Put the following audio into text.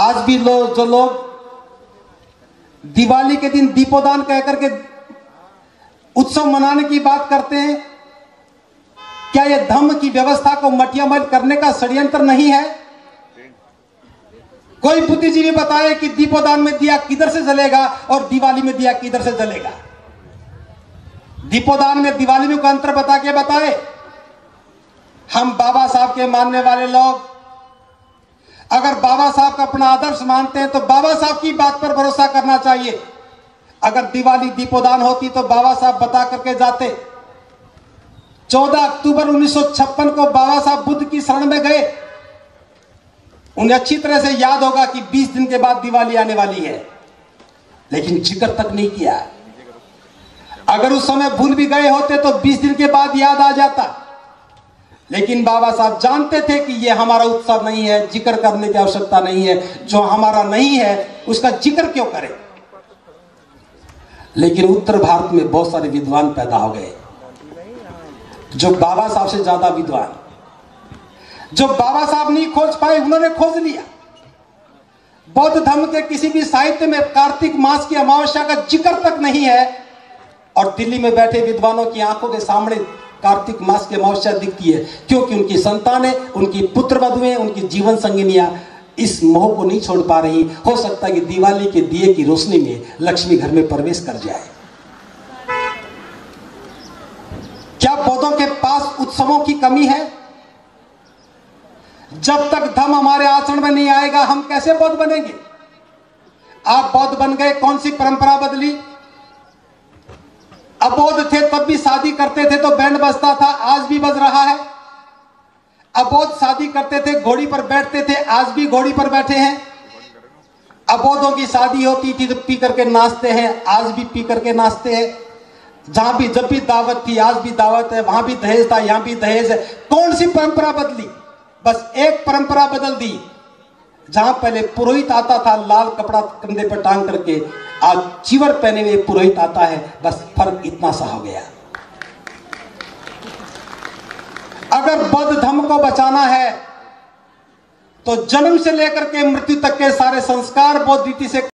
आज भी जो लोग दिवाली के दिन दीपोदान कहकर के उत्सव मनाने की बात करते हैं, क्या यह धम्म की व्यवस्था को मटियामल करने का षड्यंत्र नहीं है? कोई बुद्धिजीवी बताए कि दीपोदान में दिया किधर से जलेगा और दिवाली में दिया किधर से जलेगा। दीपोदान में दिवाली में का अंतर बता के बताए। हम बाबा साहब के मानने वाले लोग अगर बाबा साहब का अपना आदर्श मानते हैं तो बाबा साहब की बात पर भरोसा करना चाहिए। अगर दिवाली दीपोदान होती तो बाबा साहब बता करके जाते। 14 अक्टूबर 1956 को बाबा साहब बुद्ध की शरण में गए। उन्हें अच्छी तरह से याद होगा कि 20 दिन के बाद दिवाली आने वाली है, लेकिन जिक्र तक नहीं किया। अगर उस समय भूल भी गए होते तो 20 दिन के बाद याद आ जाता, लेकिन बाबा साहब जानते थे कि यह हमारा उत्सव नहीं है, जिक्र करने की आवश्यकता नहीं है। जो हमारा नहीं है उसका जिक्र क्यों करें। लेकिन उत्तर भारत में बहुत सारे विद्वान पैदा हो गए जो बाबा साहब से ज्यादा विद्वान, जो बाबा साहब नहीं खोज पाए उन्होंने खोज लिया। बौद्ध धर्म के किसी भी साहित्य में कार्तिक मास की अमावस्या का जिक्र तक नहीं है, और दिल्ली में बैठे विद्वानों की आंखों के सामने कार्तिक मास की अमावस्या दिखती है, क्योंकि उनकी संतानें, उनकी पुत्र वधुएं, उनकी जीवन संगिनियां इस मोह को नहीं छोड़ पा रही। हो सकता है कि दिवाली के दिए की रोशनी में लक्ष्मी घर में प्रवेश कर जाए। क्या बौद्धों के पास उत्सवों की कमी है? जब तक धम्म हमारे आचरण में नहीं आएगा हम कैसे बौद्ध बनेंगे? आप बौद्ध बन गए, कौन सी परंपरा बदली? अबौद्ध थे तब भी शादी करते थे तो बैंड बजता था, आज भी बज रहा है। अबौद्ध शादी करते थे, घोड़ी पर बैठते थे, आज भी घोड़ी पर बैठे हैं। अबौद्धों की शादी होती थी तो पी करके नाचते हैं, आज भी पी करके नाचते हैं। जहां भी जब भी दावत थी आज भी दावत है, वहां भी दहेज था यहां भी दहेज है। कौन सी परंपरा बदली? बस एक परंपरा बदल दी। जहां पहले पुरोहित आता था लाल कपड़ा कंधे पर टांग करके, आज चीवर पहने हुए पुरोहित आता है। बस फर्क इतना सा हो गया। अगर बौद्ध धर्म को बचाना है तो जन्म से लेकर के मृत्यु तक के सारे संस्कार बौद्ध रीति से